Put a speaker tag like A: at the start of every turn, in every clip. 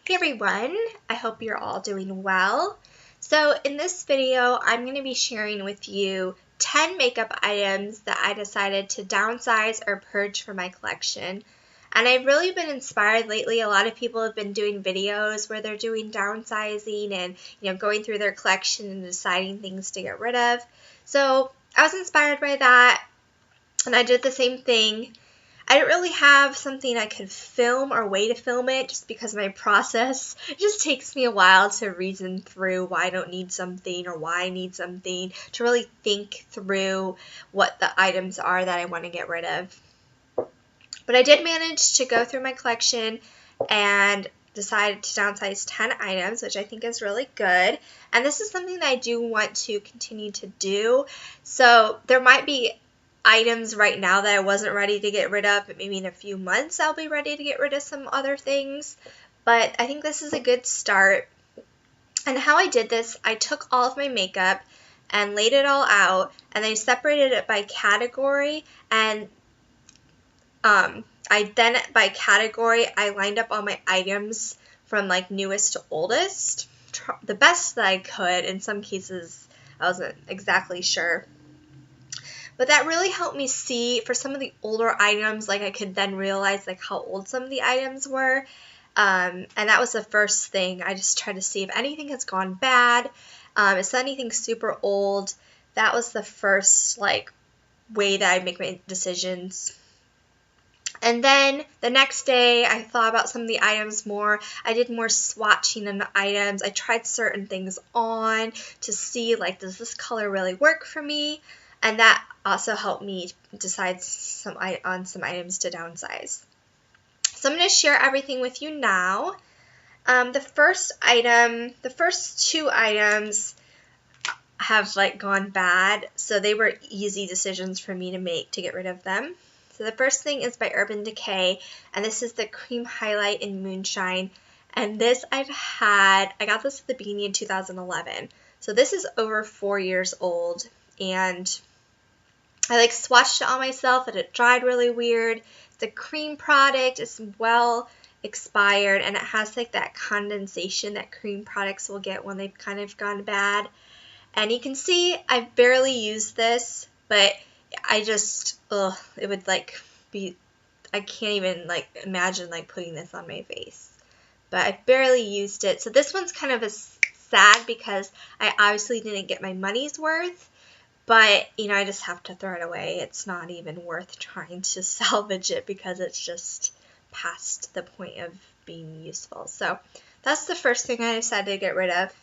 A: Hey everyone, I hope you're all doing well. So in this video, I'm going to be sharing with you 10 makeup items that I decided to downsize or purge from my collection. And I've really been inspired lately. A lot of people have been doing videos where they're doing downsizing and going through their collection and deciding things to get rid of. So I was inspired by that, and I did the same thing. I didn't really have something I could film or way to film it just because my process just takes me a while to reason through why I don't need something or why I need something, to really think through what the items are that I want to get rid of. But I did manage to go through my collection and decided to downsize 10 items, which I think is really good. And this is something that I do want to continue to do. So there might be items right now that I wasn't ready to get rid of, but maybe in a few months I'll be ready to get rid of some other things. But I think this is a good start. And how I did this, I took all of my makeup and laid it all out, and I separated it by category, and by category I lined up all my items from like newest to oldest, the best that I could. In some cases I wasn't exactly sure. But that really helped me see for some of the older items, like I could then realize like how old some of the items were. And that was the first thing. I just tried to see if anything has gone bad, if anything super old. That was the first like way that I make my decisions. And then the next day I thought about some of the items more. I did more swatching on the items. I tried certain things on to see like, does this color really work for me? And that also helped me decide on some items to downsize. So I'm going to share everything with you now. The first two items have like gone bad, so they were easy decisions for me to make to get rid of them. So the first thing is by Urban Decay, and this is the Cream Highlight in Moonshine. And this I got this at the beginning of 2011. So this is over 4 years old, and I like swatched it on myself and it dried really weird. It's a cream product. It's well expired, and it has like that condensation that cream products will get when they've kind of gone bad. And you can see I've barely used this, but I just, it would like be, I can't even like imagine like putting this on my face. But I barely used it. So this one's kind of sad because I obviously didn't get my money's worth. But, I just have to throw it away. It's not even worth trying to salvage it because it's just past the point of being useful. So that's the first thing I decided to get rid of.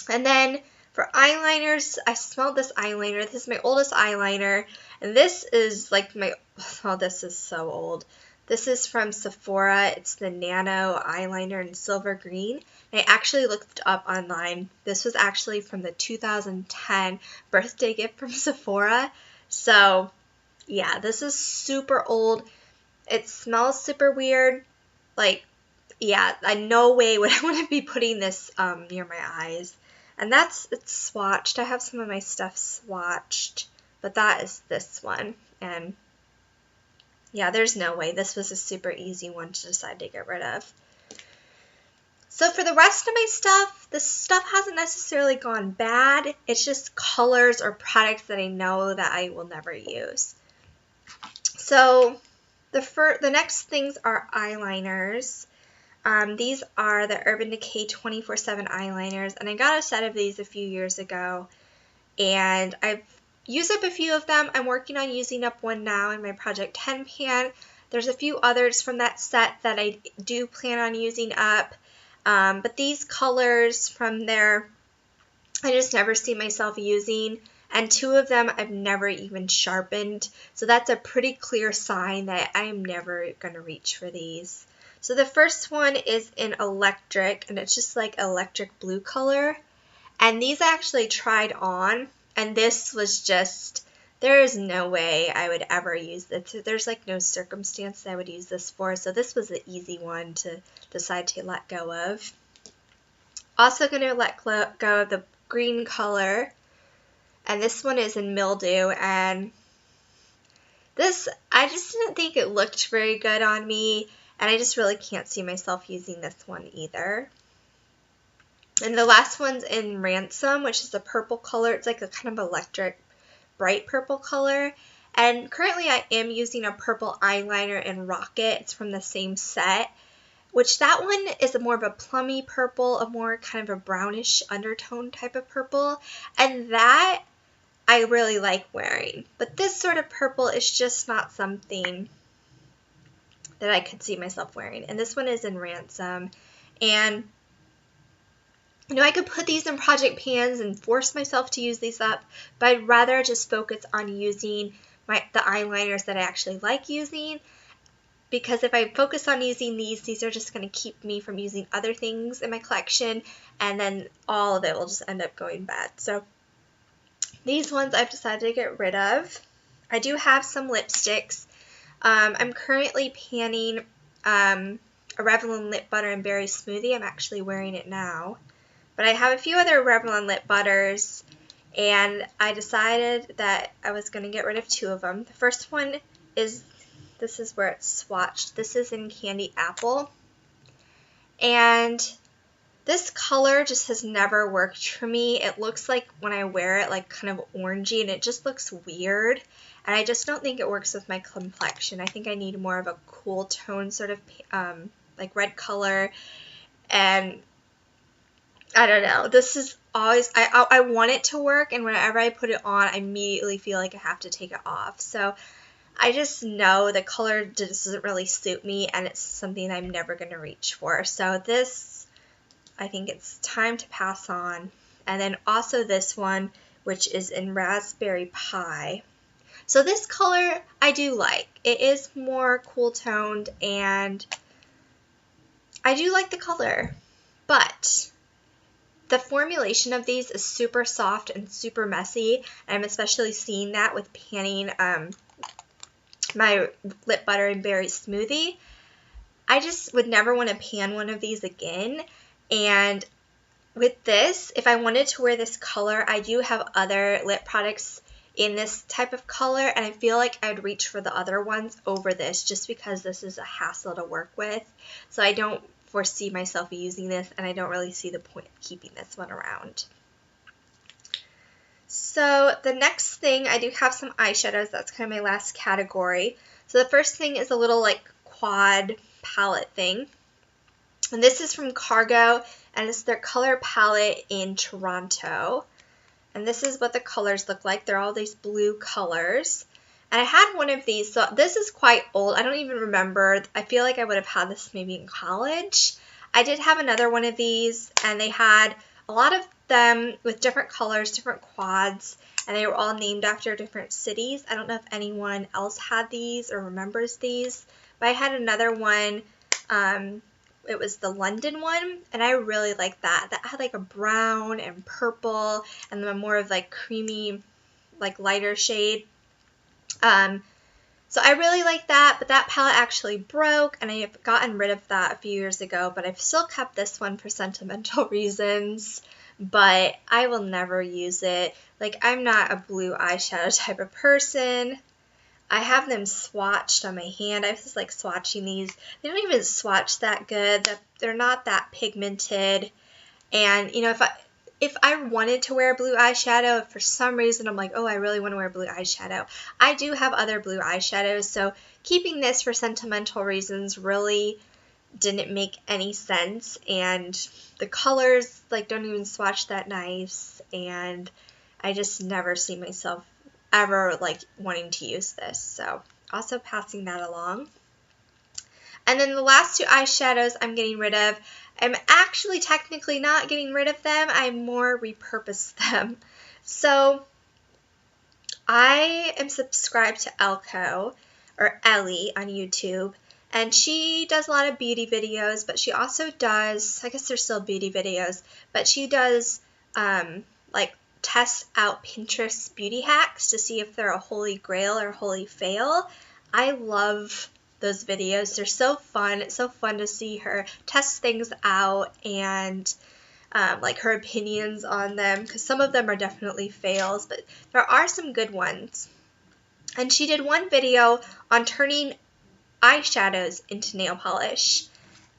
A: And then for eyeliners, I smelled this eyeliner. This is my oldest eyeliner. And this is like this is so old. This is from Sephora. It's the Nano eyeliner in silver green. And I actually looked up online. This was actually from the 2010 birthday gift from Sephora. So yeah, this is super old. It smells super weird. Like, yeah, no way would I want to be putting this near my eyes. And it's swatched. I have some of my stuff swatched, but that is this one. And yeah, there's no way. This was a super easy one to decide to get rid of. So for the rest of my stuff, the stuff hasn't necessarily gone bad. It's just colors or products that I know that I will never use. So the next things are eyeliners. These are the Urban Decay 24/7 eyeliners, and I got a set of these a few years ago, and I've used up a few of them. I'm working on using up one now in my Project 10 pan. There's a few others from that set that I do plan on using up. But these colors from there, I just never see myself using. And two of them I've never even sharpened. So that's a pretty clear sign that I am never going to reach for these. So the first one is in Electric, and it's just like electric blue color. And these I actually tried on. And this was just, there is no way I would ever use this. There's like no circumstance I would use this for. So this was an easy one to decide to let go of. Also going to let go of the green color. And this one is in Mildew. And this, I just didn't think it looked very good on me. and I just really can't see myself using this one either. And the last one's in Ransom, which is a purple color. It's like a kind of electric, bright purple color. And currently I am using a purple eyeliner in Rocket. It's from the same set, which that one is more of a plummy purple, a more kind of a brownish undertone type of purple. And that I really like wearing. But this sort of purple is just not something that I could see myself wearing. And this one is in Ransom. And you know, I could put these in project pans and force myself to use these up, but I'd rather just focus on using the eyeliners that I actually like using, because if I focus on using these are just going to keep me from using other things in my collection, and then all of it will just end up going bad. So these ones I've decided to get rid of. I do have some lipsticks. I'm currently panning a Revlon Lip Butter and Berry Smoothie. I'm actually wearing it now. But I have a few other Revlon lip butters, and I decided that I was going to get rid of 2 of them. The first one is, this is where it's swatched. This is in Candy Apple. And this color just has never worked for me. It looks like when I wear it, like kind of orangey, and it just looks weird. And I just don't think it works with my complexion. I think I need more of a cool tone, sort of like red color. And I don't know. This is always, I want it to work, and whenever I put it on, I immediately feel like I have to take it off. So I just know the color just doesn't really suit me, and it's something I'm never going to reach for. So this, I think it's time to pass on. And then also this one, which is in Raspberry Pie. So this color I do like. It is more cool toned, and I do like the color, but the formulation of these is super soft and super messy. I'm especially seeing that with panning my Lip Butter and Berry Smoothie. I just would never want to pan one of these again. And with this, if I wanted to wear this color, I do have other lip products in this type of color, and I feel like I'd reach for the other ones over this just because this is a hassle to work with. So I don't foresee myself using this, and I don't really see the point of keeping this one around. So the next thing, I do have some eyeshadows. That's kind of my last category. So the first thing is a little like quad palette thing. And this is from Cargo, and it's their color palette in Toronto. And this is what the colors look like. They're all these blue colors. And I had one of these, so this is quite old. I don't even remember. I feel like I would have had this maybe in college. I did have another one of these, and they had a lot of them with different colors, different quads, and they were all named after different cities. I don't know if anyone else had these or remembers these, but I had another one. It was the London one, and I really liked that. That had like a brown and purple, and then more of like creamy, like lighter shade. So I really like that, but that palette actually broke, and I have gotten rid of that a few years ago, but I've still kept this one for sentimental reasons, but I will never use it. Like, I'm not a blue eyeshadow type of person. I have them swatched on my hand. I was just like swatching these. They don't even swatch that good. They're not that pigmented. And, you know, if I wanted to wear blue eyeshadow, if for some reason I'm like, oh, I really want to wear blue eyeshadow, I do have other blue eyeshadows. So keeping this for sentimental reasons really didn't make any sense. And the colors, like, don't even swatch that nice. And I just never see myself ever like wanting to use this. So also passing that along. And then the last 2 eyeshadows I'm getting rid of. I'm actually technically not getting rid of them. I more repurposed them. So I am subscribed to Ellko, or Ellie on YouTube, and she does a lot of beauty videos, but she also does, I guess they're still beauty videos, but she does like test out Pinterest beauty hacks to see if they're a holy grail or holy fail. I love those videos. They're so fun. It's so fun to see her test things out and like her opinions on them, because some of them are definitely fails, but there are some good ones. And she did one video on turning eyeshadows into nail polish.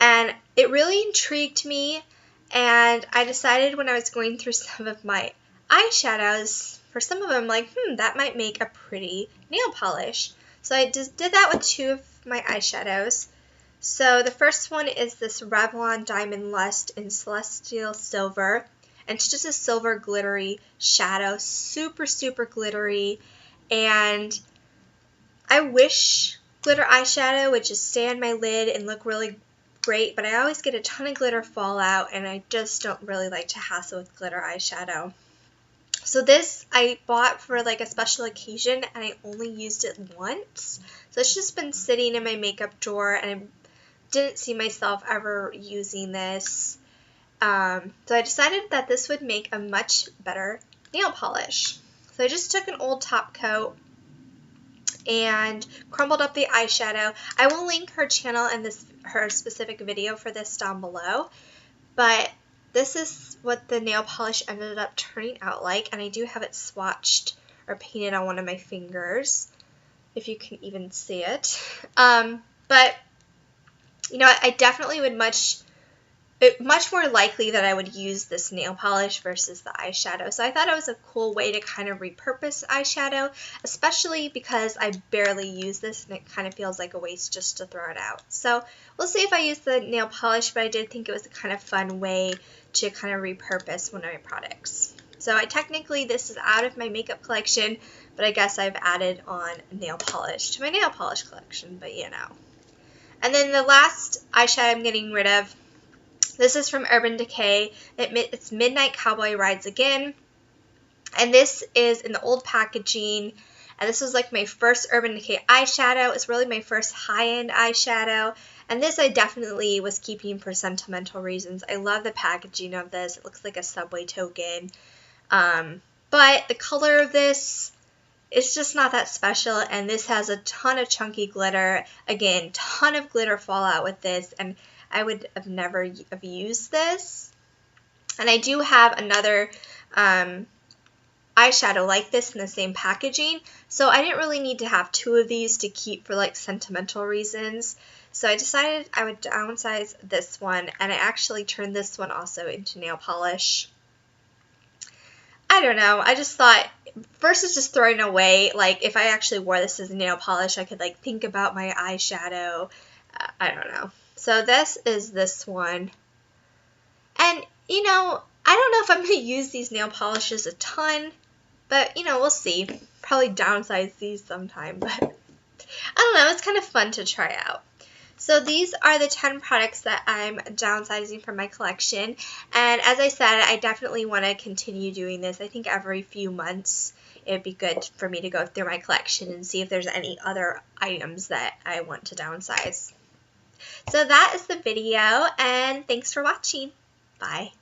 A: And it really intrigued me, and I decided when I was going through some of my eyeshadows, for some of them, like, that might make a pretty nail polish. So I just did that with two of my eyeshadows. So the first one is this Revlon Diamond Lust in Celestial Silver. And it's just a silver glittery shadow, super, super glittery. And I wish glitter eyeshadow would just stay on my lid and look really great, but I always get a ton of glitter fallout, and I just don't really like to hassle with glitter eyeshadow. So this I bought for like a special occasion, and I only used it once. So it's just been sitting in my makeup drawer, and I didn't see myself ever using this. So I decided that this would make a much better nail polish. So I just took an old top coat and crumbled up the eyeshadow. I will link her channel and her specific video for this down below, but this is what the nail polish ended up turning out like, and I do have it swatched or painted on one of my fingers, if you can even see it. But you know, I definitely would much more likely that I would use this nail polish versus the eyeshadow. So I thought it was a cool way to kind of repurpose eyeshadow, especially because I barely use this and it kind of feels like a waste just to throw it out. So we'll see if I use the nail polish, but I did think it was a kind of fun way to kind of repurpose one of my products. So technically this is out of my makeup collection, but I guess I've added on nail polish to my nail polish collection, but you know. And then the last eyeshadow I'm getting rid of, this is from Urban Decay. It's Midnight Cowboy Rides Again. And this is in the old packaging. And this was like my first Urban Decay eyeshadow. It's really my first high-end eyeshadow. And this I definitely was keeping for sentimental reasons. I love the packaging of this. It looks like a Subway token. But the color of this is just not that special. And this has a ton of chunky glitter. Again, ton of glitter fallout with this. And I would have never have used this. And I do have another eyeshadow like this in the same packaging, so I didn't really need to have two of these to keep for like sentimental reasons. So I decided I would downsize this one, and I actually turned this one also into nail polish. I don't know, I just thought versus just throwing away, like if I actually wore this as a nail polish, I could like think about my eyeshadow. I don't know. So this is this one. And, you know, I don't know if I'm going to use these nail polishes a ton, but, you know, we'll see. Probably downsize these sometime, but I don't know. It's kind of fun to try out. So these are the 10 products that I'm downsizing from my collection. And as I said, I definitely want to continue doing this. I think every few months it would be good for me to go through my collection and see if there's any other items that I want to downsize. So that is the video, and thanks for watching. Bye.